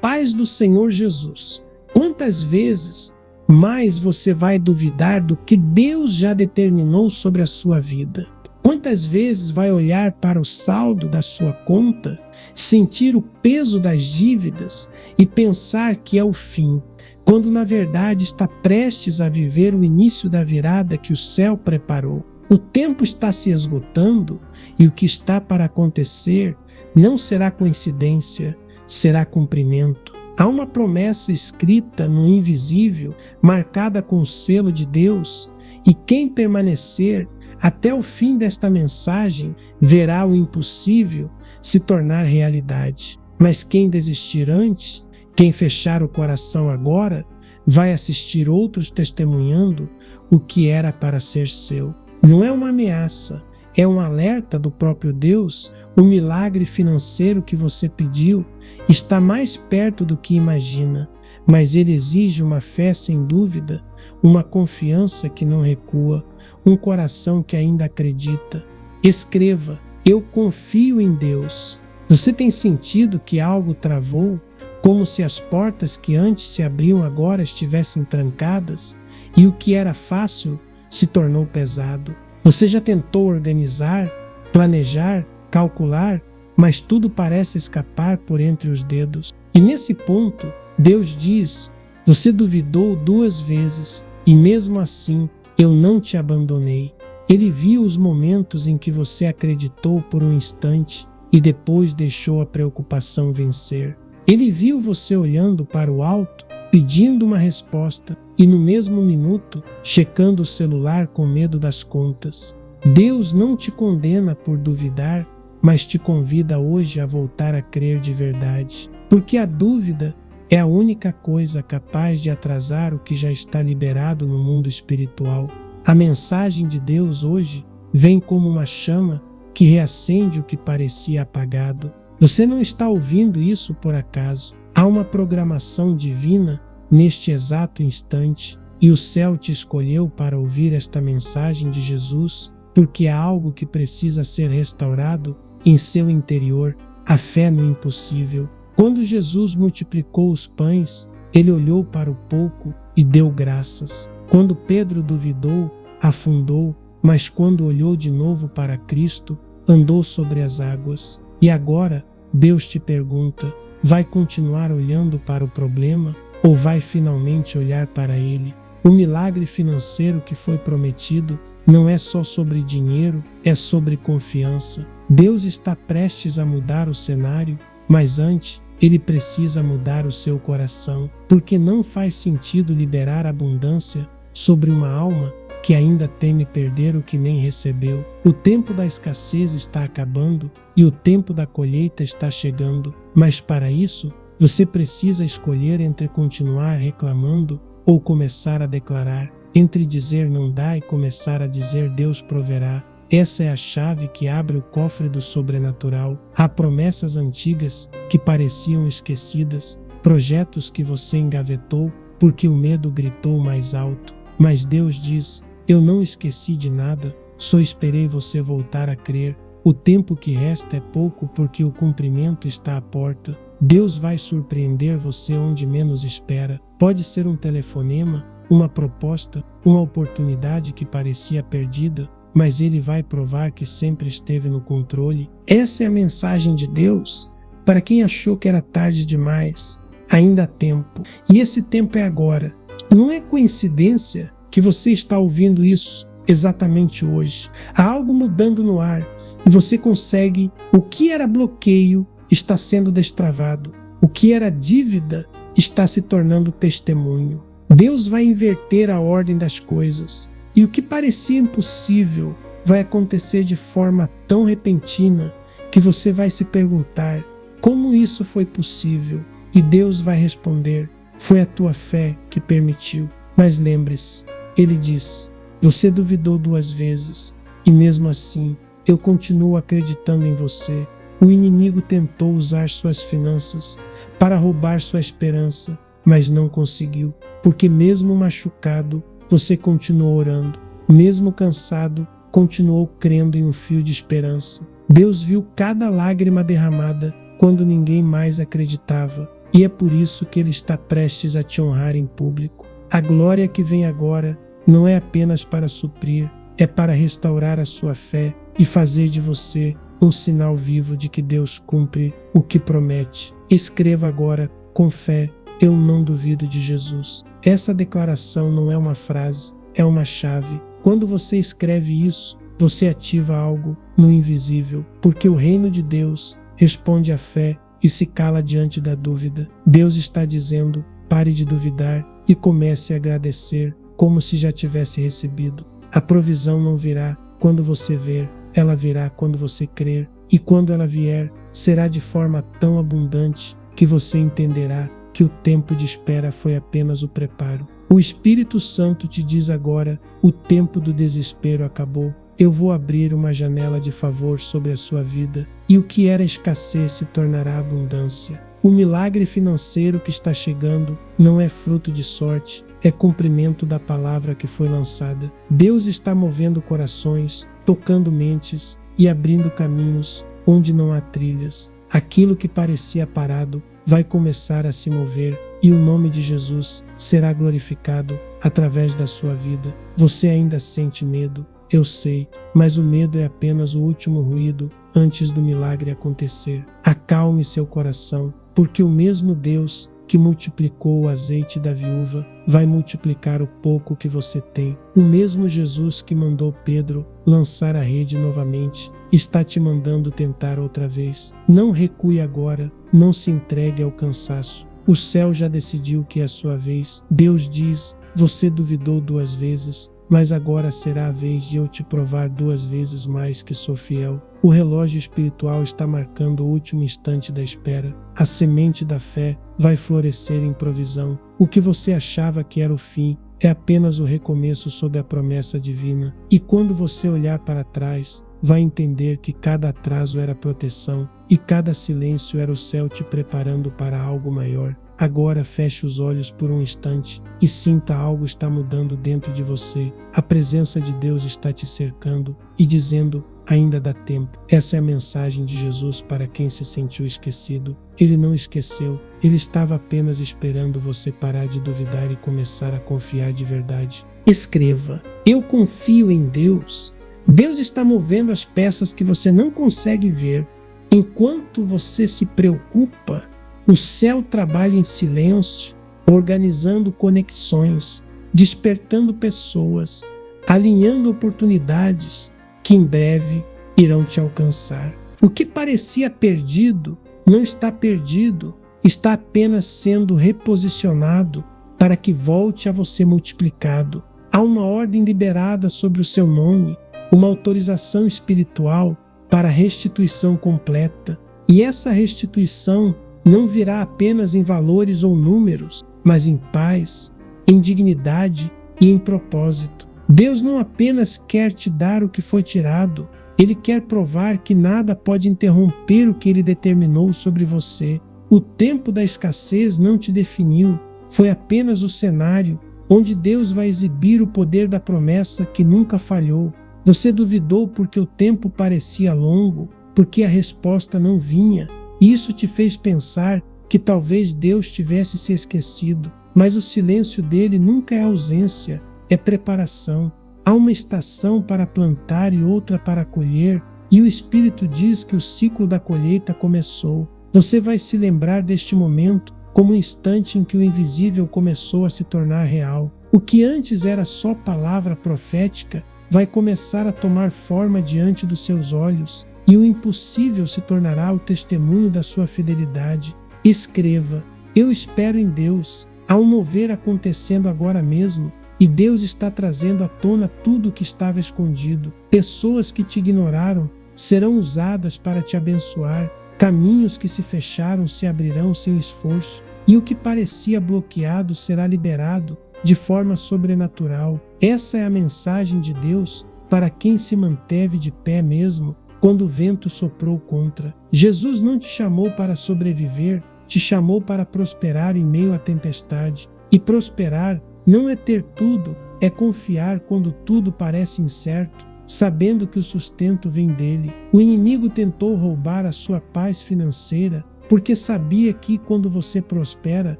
paz do Senhor Jesus. Quantas vezes mais você vai duvidar do que Deus já determinou sobre a sua vida? Quantas vezes vai olhar para o saldo da sua conta, sentir o peso das dívidas e pensar que é o fim, quando na verdade está prestes a viver o início da virada que o céu preparou? O tempo está se esgotando e o que está para acontecer não será coincidência, será cumprimento. Há uma promessa escrita no invisível, marcada com o selo de Deus, e quem permanecer até o fim desta mensagem verá o impossível se tornar realidade. Mas quem desistir antes, quem fechar o coração agora, vai assistir outros testemunhando o que era para ser seu. Não é uma ameaça, é um alerta do próprio Deus. O milagre financeiro que você pediu está mais perto do que imagina, mas ele exige uma fé sem dúvida, uma confiança que não recua, um coração que ainda acredita. Escreva: eu confio em Deus. Você tem sentido que algo travou, como se as portas que antes se abriam agora estivessem trancadas, e o que era fácil se tornou pesado? Você já tentou organizar, planejar, calcular, mas tudo parece escapar por entre os dedos. E nesse ponto, Deus diz: você duvidou 2 vezes, e mesmo assim eu não te abandonei. Ele viu os momentos em que você acreditou por um instante e depois deixou a preocupação vencer. Ele viu você olhando para o alto, pedindo uma resposta, e no mesmo minuto, checando o celular com medo das contas. Deus não te condena por duvidar, mas te convida hoje a voltar a crer de verdade. Porque a dúvida é a única coisa capaz de atrasar o que já está liberado no mundo espiritual. A mensagem de Deus hoje vem como uma chama que reacende o que parecia apagado. Você não está ouvindo isso por acaso. Há uma programação divina neste exato instante, e o céu te escolheu para ouvir esta mensagem de Jesus, porque há algo que precisa ser restaurado em seu interior, a fé no impossível. Quando Jesus multiplicou os pães, ele olhou para o pouco e deu graças. Quando Pedro duvidou, afundou, mas quando olhou de novo para Cristo, andou sobre as águas. E agora, Deus te pergunta: vai continuar olhando para o problema ou vai finalmente olhar para Ele? O milagre financeiro que foi prometido não é só sobre dinheiro, é sobre confiança. Deus está prestes a mudar o cenário, mas antes Ele precisa mudar o seu coração, porque não faz sentido liberar abundância sobre uma alma que ainda teme perder o que nem recebeu. O tempo da escassez está acabando e o tempo da colheita está chegando, mas para isso você precisa escolher entre continuar reclamando ou começar a declarar, entre dizer não dá e começar a dizer Deus proverá. Essa é a chave que abre o cofre do sobrenatural. Há promessas antigas que pareciam esquecidas, projetos que você engavetou porque o medo gritou mais alto. Mas Deus diz: eu não esqueci de nada, só esperei você voltar a crer. O tempo que resta é pouco porque o cumprimento está à porta. Deus vai surpreender você onde menos espera. Pode ser um telefonema, uma proposta, uma oportunidade que parecia perdida, mas Ele vai provar que sempre esteve no controle. Essa é a mensagem de Deus para quem achou que era tarde demais. Ainda há tempo, e esse tempo é agora. Não é coincidência que você está ouvindo isso exatamente hoje. Há algo mudando no ar e você consegue. O que era bloqueio está sendo destravado. O que era dívida está se tornando testemunho. Deus vai inverter a ordem das coisas. E o que parecia impossível vai acontecer de forma tão repentina que você vai se perguntar: como isso foi possível? E Deus vai responder: foi a tua fé que permitiu. Mas lembre-se, Ele diz: você duvidou 2 vezes, e mesmo assim eu continuo acreditando em você. O inimigo tentou usar suas finanças para roubar sua esperança, mas não conseguiu, porque mesmo machucado, você continuou orando. Mesmo cansado, continuou crendo em um fio de esperança. Deus viu cada lágrima derramada quando ninguém mais acreditava, e é por isso que Ele está prestes a te honrar em público. A glória que vem agora não é apenas para suprir, é para restaurar a sua fé e fazer de você um sinal vivo de que Deus cumpre o que promete. Escreva agora com fé: eu não duvido de Jesus. Essa declaração não é uma frase, é uma chave. Quando você escreve isso, você ativa algo no invisível, porque o reino de Deus responde à fé e se cala diante da dúvida. Deus está dizendo: pare de duvidar e comece a agradecer como se já tivesse recebido. A provisão não virá quando você ver, ela virá quando você crer, e quando ela vier, será de forma tão abundante que você entenderá que o tempo de espera foi apenas o preparo. O Espírito Santo te diz agora: o tempo do desespero acabou. Eu vou abrir uma janela de favor sobre a sua vida, e o que era escassez se tornará abundância. O milagre financeiro que está chegando não é fruto de sorte, é cumprimento da palavra que foi lançada. Deus está movendo corações, tocando mentes e abrindo caminhos onde não há trilhas. Aquilo que parecia parado vai começar a se mover, e o nome de Jesus será glorificado através da sua vida. Você ainda sente medo? Eu sei, mas o medo é apenas o último ruído antes do milagre acontecer. Acalme seu coração, porque o mesmo Deus que multiplicou o azeite da viúva vai multiplicar o pouco que você tem. O mesmo Jesus que mandou Pedro lançar a rede novamente está te mandando tentar outra vez. Não recue agora, não se entregue ao cansaço. O céu já decidiu que é a sua vez. Deus diz: você duvidou 2 vezes, mas agora será a vez de eu te provar 2 vezes mais que sou fiel. O relógio espiritual está marcando o último instante da espera. A semente da fé vai florescer em provisão. O que você achava que era o fim é apenas o recomeço sob a promessa divina. E quando você olhar para trás, vai entender que cada atraso era proteção e cada silêncio era o céu te preparando para algo maior. Agora feche os olhos por um instante e sinta algo está mudando dentro de você. A presença de Deus está te cercando e dizendo: ainda dá tempo. Essa é a mensagem de Jesus para quem se sentiu esquecido. Ele não esqueceu, ele estava apenas esperando você parar de duvidar e começar a confiar de verdade. Escreva: eu confio em Deus. Deus está movendo as peças que você não consegue ver. Enquanto você se preocupa, o céu trabalha em silêncio, organizando conexões, despertando pessoas, alinhando oportunidades que em breve irão te alcançar. O que parecia perdido não está perdido, está apenas sendo reposicionado para que volte a você multiplicado. Há uma ordem liberada sobre o seu nome, uma autorização espiritual para restituição completa. E essa restituição não virá apenas em valores ou números, mas em paz, em dignidade e em propósito. Deus não apenas quer te dar o que foi tirado, Ele quer provar que nada pode interromper o que Ele determinou sobre você. O tempo da escassez não te definiu, foi apenas o cenário onde Deus vai exibir o poder da promessa que nunca falhou. Você duvidou porque o tempo parecia longo, porque a resposta não vinha. Isso te fez pensar que talvez Deus tivesse se esquecido, mas o silêncio dele nunca é ausência, é preparação. Há uma estação para plantar e outra para colher, e o Espírito diz que o ciclo da colheita começou. Você vai se lembrar deste momento como o instante em que o invisível começou a se tornar real. O que antes era só palavra profética vai começar a tomar forma diante dos seus olhos, e o impossível se tornará o testemunho da sua fidelidade. Escreva: eu espero em Deus. Há um mover acontecendo agora mesmo, e Deus está trazendo à tona tudo o que estava escondido. Pessoas que te ignoraram serão usadas para te abençoar. Caminhos que se fecharam se abrirão sem esforço, e o que parecia bloqueado será liberado de forma sobrenatural. Essa é a mensagem de Deus para quem se manteve de pé mesmo quando o vento soprou contra. Jesus não te chamou para sobreviver, te chamou para prosperar em meio à tempestade. E prosperar não é ter tudo, é confiar quando tudo parece incerto, sabendo que o sustento vem dele. O inimigo tentou roubar a sua paz financeira, porque sabia que quando você prospera,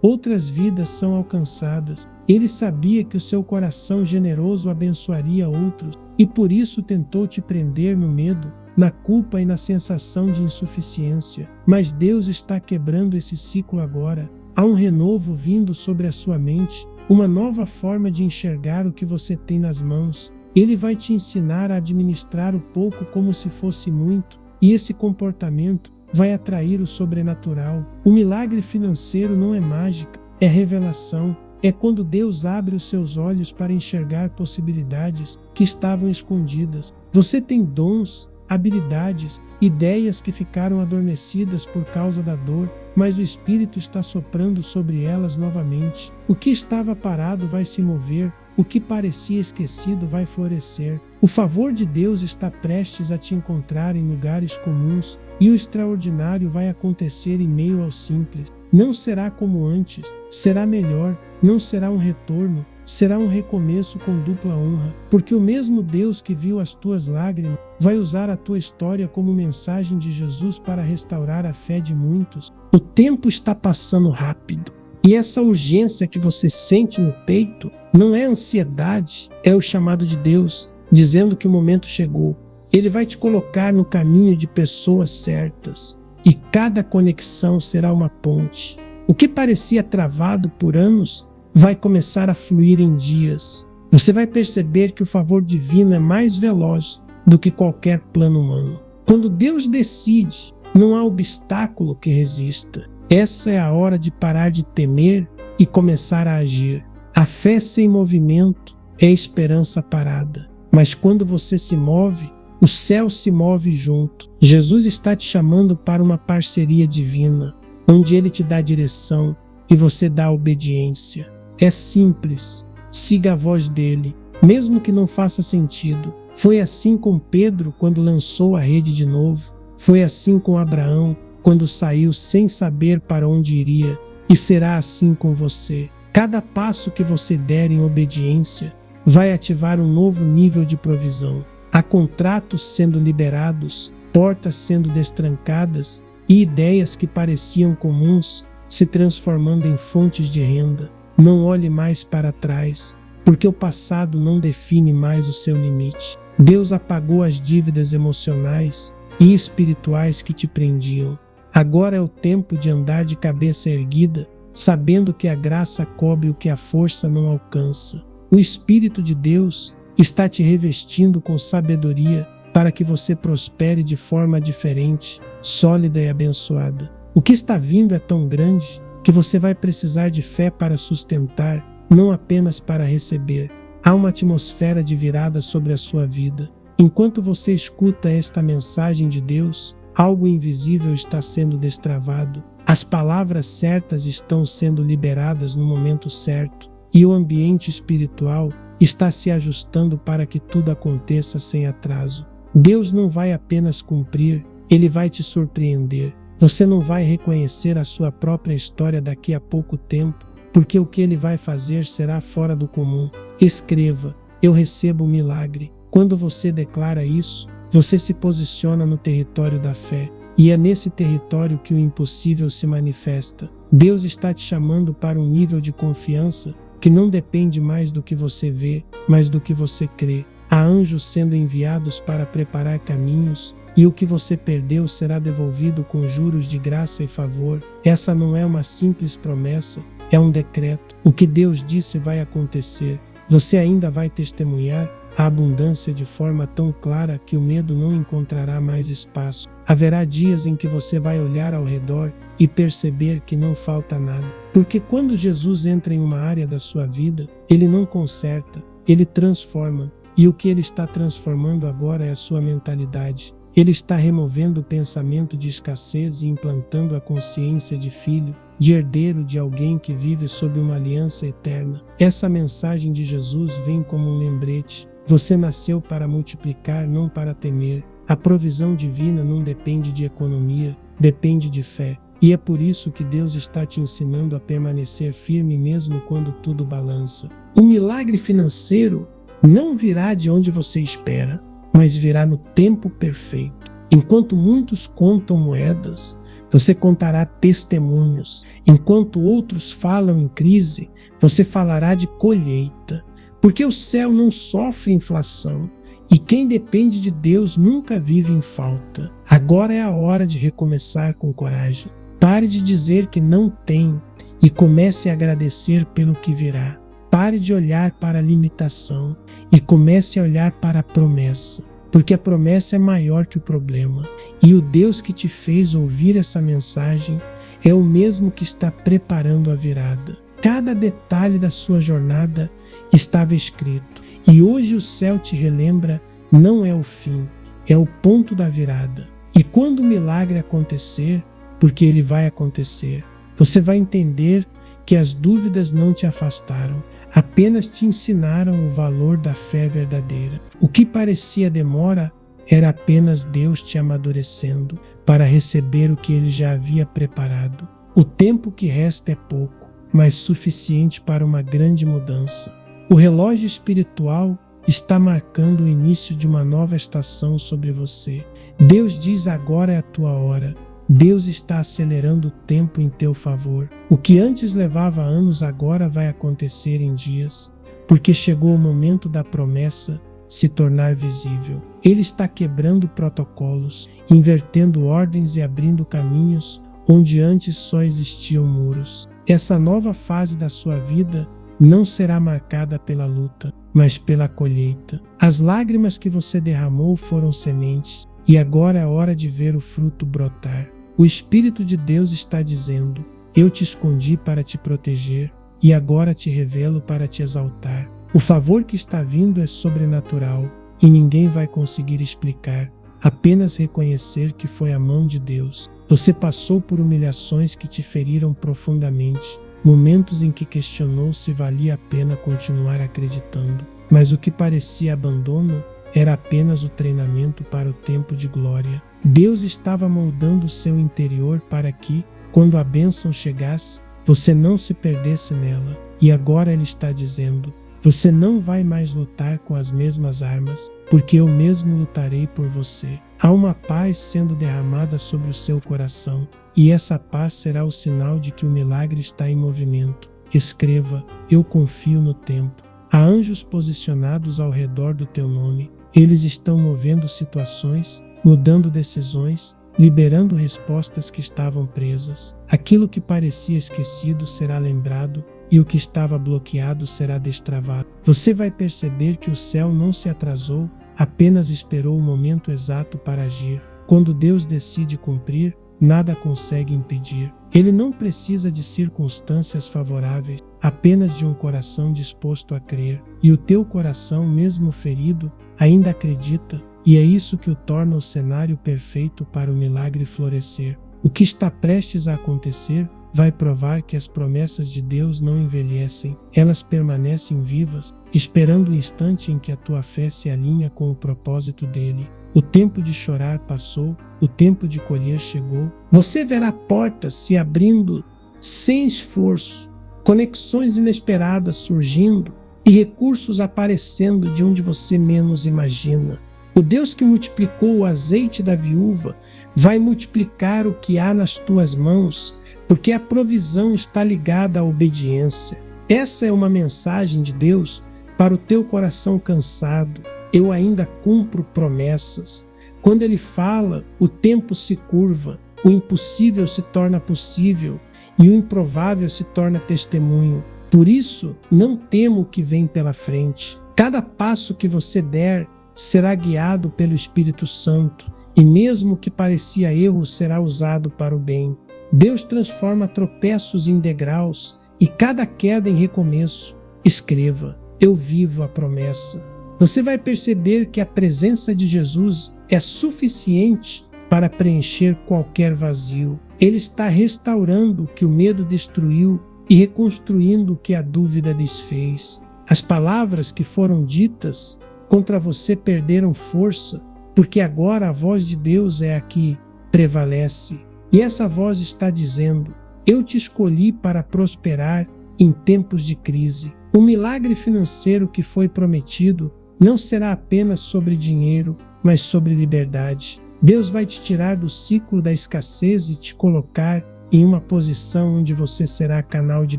outras vidas são alcançadas. Ele sabia que o seu coração generoso abençoaria outros e por isso tentou te prender no medo, na culpa e na sensação de insuficiência. Mas Deus está quebrando esse ciclo agora. Há um renovo vindo sobre a sua mente, uma nova forma de enxergar o que você tem nas mãos. Ele vai te ensinar a administrar o pouco como se fosse muito, e esse comportamento vai atrair o sobrenatural. O milagre financeiro não é mágica, é revelação. É quando Deus abre os seus olhos para enxergar possibilidades que estavam escondidas. Você tem dons, habilidades, ideias que ficaram adormecidas por causa da dor, mas o Espírito está soprando sobre elas novamente. O que estava parado vai se mover, o que parecia esquecido vai florescer. O favor de Deus está prestes a te encontrar em lugares comuns, e o extraordinário vai acontecer em meio ao simples. Não será como antes, será melhor, não será um retorno, será um recomeço com dupla honra, porque o mesmo Deus que viu as tuas lágrimas vai usar a tua história como mensagem de Jesus para restaurar a fé de muitos. O tempo está passando rápido, e essa urgência que você sente no peito não é ansiedade, é o chamado de Deus, dizendo que o momento chegou. Ele vai te colocar no caminho de pessoas certas, e cada conexão será uma ponte. O que parecia travado por anos vai começar a fluir em dias. Você vai perceber que o favor divino é mais veloz do que qualquer plano humano. Quando Deus decide, não há obstáculo que resista. Essa é a hora de parar de temer e começar a agir. A fé sem movimento é esperança parada. Mas quando você se move, o céu se move junto. Jesus está te chamando para uma parceria divina, onde Ele te dá direção e você dá obediência. É simples, siga a voz dele, mesmo que não faça sentido. Foi assim com Pedro quando lançou a rede de novo. Foi assim com Abraão quando saiu sem saber para onde iria. E será assim com você. Cada passo que você der em obediência vai ativar um novo nível de provisão. Há contratos sendo liberados, portas sendo destrancadas e ideias que pareciam comuns se transformando em fontes de renda. Não olhe mais para trás, porque o passado não define mais o seu limite. Deus apagou as dívidas emocionais e espirituais que te prendiam. Agora é o tempo de andar de cabeça erguida, sabendo que a graça cobre o que a força não alcança. O Espírito de Deus está te revestindo com sabedoria para que você prospere de forma diferente, sólida e abençoada. O que está vindo é tão grande que você vai precisar de fé para sustentar, não apenas para receber. Há uma atmosfera de virada sobre a sua vida. Enquanto você escuta esta mensagem de Deus, algo invisível está sendo destravado. As palavras certas estão sendo liberadas no momento certo, e o ambiente espiritual está se ajustando para que tudo aconteça sem atraso. Deus não vai apenas cumprir, Ele vai te surpreender. Você não vai reconhecer a sua própria história daqui a pouco tempo, porque o que Ele vai fazer será fora do comum. Escreva: eu recebo o milagre. Quando você declara isso, você se posiciona no território da fé, e é nesse território que o impossível se manifesta. Deus está te chamando para um nível de confiança que não depende mais do que você vê, mas do que você crê. Há anjos sendo enviados para preparar caminhos, e o que você perdeu será devolvido com juros de graça e favor. Essa não é uma simples promessa, é um decreto. O que Deus disse vai acontecer. Você ainda vai testemunhar a abundância de forma tão clara que o medo não encontrará mais espaço. Haverá dias em que você vai olhar ao redor e perceber que não falta nada. Porque quando Jesus entra em uma área da sua vida, Ele não conserta, Ele transforma. E o que Ele está transformando agora é a sua mentalidade. Ele está removendo o pensamento de escassez e implantando a consciência de filho, de herdeiro de alguém que vive sob uma aliança eterna. Essa mensagem de Jesus vem como um lembrete. Você nasceu para multiplicar, não para temer. A provisão divina não depende de economia, depende de fé. E é por isso que Deus está te ensinando a permanecer firme mesmo quando tudo balança. O milagre financeiro não virá de onde você espera, mas virá no tempo perfeito. Enquanto muitos contam moedas, Você contará testemunhos. Enquanto outros falam em crise, você falará de colheita. Porque o céu não sofre inflação. E quem depende de Deus nunca vive em falta. Agora é a hora de recomeçar com coragem. Pare de dizer que não tem e comece a agradecer pelo que virá. Pare de olhar para a limitação e comece a olhar para a promessa, porque a promessa é maior que o problema. E o Deus que te fez ouvir essa mensagem é o mesmo que está preparando a virada. Cada detalhe da sua jornada estava escrito. E hoje o céu te relembra, não é o fim, é o ponto da virada. E quando o milagre acontecer, porque ele vai acontecer, você vai entender que as dúvidas não te afastaram, apenas te ensinaram o valor da fé verdadeira. O que parecia demora era apenas Deus te amadurecendo para receber o que ele já havia preparado. O tempo que resta é pouco, mas suficiente para uma grande mudança. O relógio espiritual está marcando o início de uma nova estação sobre você. Deus diz: agora é a tua hora. Deus está acelerando o tempo em teu favor. O que antes levava anos agora vai acontecer em dias, porque chegou o momento da promessa se tornar visível. Ele está quebrando protocolos, invertendo ordens e abrindo caminhos onde antes só existiam muros. Essa nova fase da sua vida não será marcada pela luta, mas pela colheita. As lágrimas que você derramou foram sementes, e agora é hora de ver o fruto brotar. O Espírito de Deus está dizendo: eu te escondi para te proteger, e agora te revelo para te exaltar. O favor que está vindo é sobrenatural, e ninguém vai conseguir explicar, apenas reconhecer que foi a mão de Deus. Você passou por humilhações que te feriram profundamente, momentos em que questionou se valia a pena continuar acreditando, mas o que parecia abandono era apenas o treinamento para o tempo de glória. Deus estava moldando o seu interior para que, quando a bênção chegasse, você não se perdesse nela. E agora Ele está dizendo: você não vai mais lutar com as mesmas armas, porque eu mesmo lutarei por você. Há uma paz sendo derramada sobre o seu coração, e essa paz será o sinal de que o milagre está em movimento. Escreva: eu confio no tempo. Há anjos posicionados ao redor do teu nome. Eles estão movendo situações, mudando decisões, liberando respostas que estavam presas. Aquilo que parecia esquecido será lembrado, e o que estava bloqueado será destravado. Você vai perceber que o céu não se atrasou, apenas esperou o momento exato para agir. Quando Deus decide cumprir, nada consegue impedir. Ele não precisa de circunstâncias favoráveis, apenas de um coração disposto a crer. E o teu coração, mesmo ferido, ainda acredita, e é isso que o torna o cenário perfeito para o milagre florescer. O que está prestes a acontecer vai provar que as promessas de Deus não envelhecem, elas permanecem vivas, esperando o instante em que a tua fé se alinha com o propósito dele. O tempo de chorar passou, o tempo de colher chegou. Você verá portas se abrindo sem esforço, conexões inesperadas surgindo e recursos aparecendo de onde você menos imagina. O Deus que multiplicou o azeite da viúva vai multiplicar o que há nas tuas mãos, porque a provisão está ligada à obediência. Essa é uma mensagem de Deus para o teu coração cansado. Eu ainda cumpro promessas. Quando Ele fala, o tempo se curva, o impossível se torna possível e o improvável se torna testemunho. Por isso, não temo o que vem pela frente. Cada passo que você der será guiado pelo Espírito Santo, e mesmo que parecia erro, será usado para o bem. Deus transforma tropeços em degraus e cada queda em recomeço. Escreva: eu vivo a promessa. Você vai perceber que a presença de Jesus é suficiente para preencher qualquer vazio. Ele está restaurando o que o medo destruiu e reconstruindo o que a dúvida desfez. As palavras que foram ditas contra você perderam força, porque agora a voz de Deus é a que prevalece. E essa voz está dizendo: eu te escolhi para prosperar em tempos de crise. O milagre financeiro que foi prometido não será apenas sobre dinheiro, mas sobre liberdade. Deus vai te tirar do ciclo da escassez e te colocar em uma posição onde você será canal de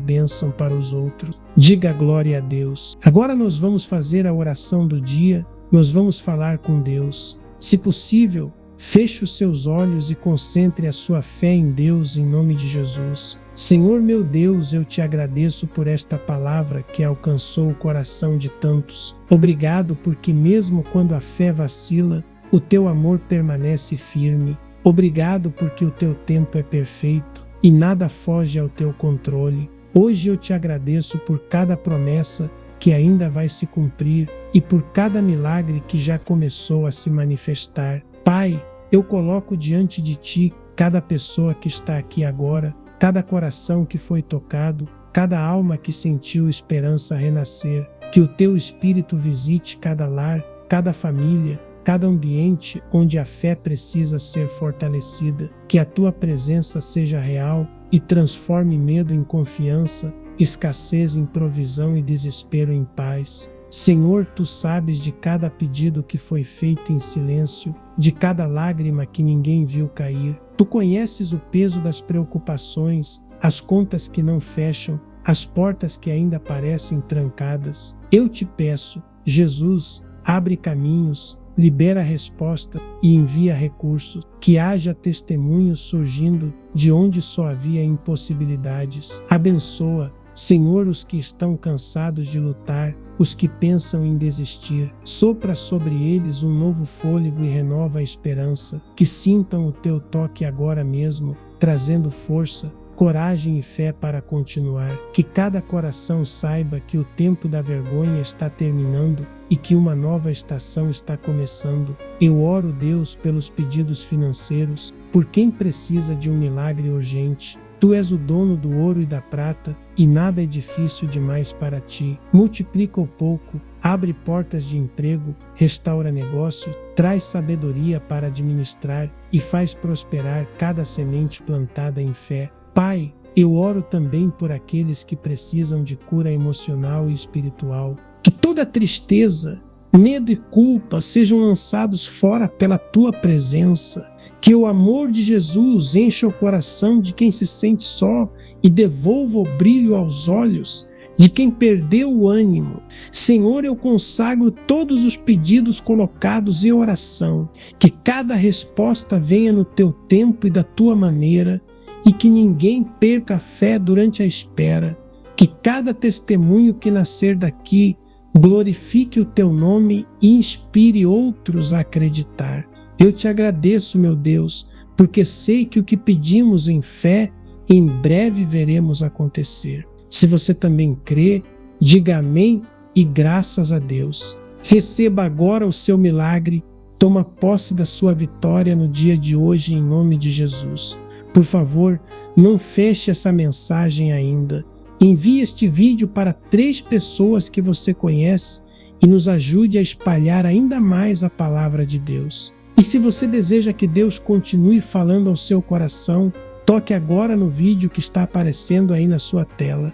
bênção para os outros. Diga glória a Deus. Agora nós vamos fazer a oração do dia, nós vamos falar com Deus. Se possível, feche os seus olhos e concentre a sua fé em Deus em nome de Jesus. Senhor meu Deus, eu te agradeço por esta palavra que alcançou o coração de tantos. Obrigado porque mesmo quando a fé vacila, o teu amor permanece firme. Obrigado porque o teu tempo é perfeito e nada foge ao teu controle. Hoje eu te agradeço por cada promessa que ainda vai se cumprir e por cada milagre que já começou a se manifestar. Pai, eu coloco diante de ti cada pessoa que está aqui agora, cada coração que foi tocado, cada alma que sentiu esperança renascer. Que o teu Espírito visite cada lar, cada família, cada ambiente onde a fé precisa ser fortalecida. Que a tua presença seja real e transforme medo em confiança, escassez em provisão e desespero em paz. Senhor, tu sabes de cada pedido que foi feito em silêncio, de cada lágrima que ninguém viu cair. Tu conheces o peso das preocupações, as contas que não fecham, as portas que ainda parecem trancadas. Eu te peço, Jesus, abre caminhos, libera resposta e envia recursos, que haja testemunhos surgindo de onde só havia impossibilidades. Abençoa, Senhor, os que estão cansados de lutar, os que pensam em desistir. Sopra sobre eles um novo fôlego e renova a esperança. Que sintam o teu toque agora mesmo, trazendo força, coragem e fé para continuar. Que cada coração saiba que o tempo da vergonha está terminando e que uma nova estação está começando. Eu oro, Deus, pelos pedidos financeiros, por quem precisa de um milagre urgente. Tu és o dono do ouro e da prata, e nada é difícil demais para ti. Multiplica o pouco, abre portas de emprego, restaura negócios, traz sabedoria para administrar e faz prosperar cada semente plantada em fé. Pai, eu oro também por aqueles que precisam de cura emocional e espiritual. Que toda tristeza, medo e culpa sejam lançados fora pela tua presença. Que o amor de Jesus encha o coração de quem se sente só e devolva o brilho aos olhos de quem perdeu o ânimo. Senhor, eu consagro todos os pedidos colocados em oração. Que cada resposta venha no teu tempo e da tua maneira, e que ninguém perca a fé durante a espera. Que cada testemunho que nascer daqui glorifique o teu nome e inspire outros a acreditar. Eu te agradeço, meu Deus, porque sei que o que pedimos em fé, em breve veremos acontecer. Se você também crê, diga amém e graças a Deus. Receba agora o seu milagre, toma posse da sua vitória no dia de hoje em nome de Jesus. Por favor, não feche essa mensagem ainda. Envie este vídeo para 3 pessoas que você conhece e nos ajude a espalhar ainda mais a palavra de Deus. E se você deseja que Deus continue falando ao seu coração, toque agora no vídeo que está aparecendo aí na sua tela.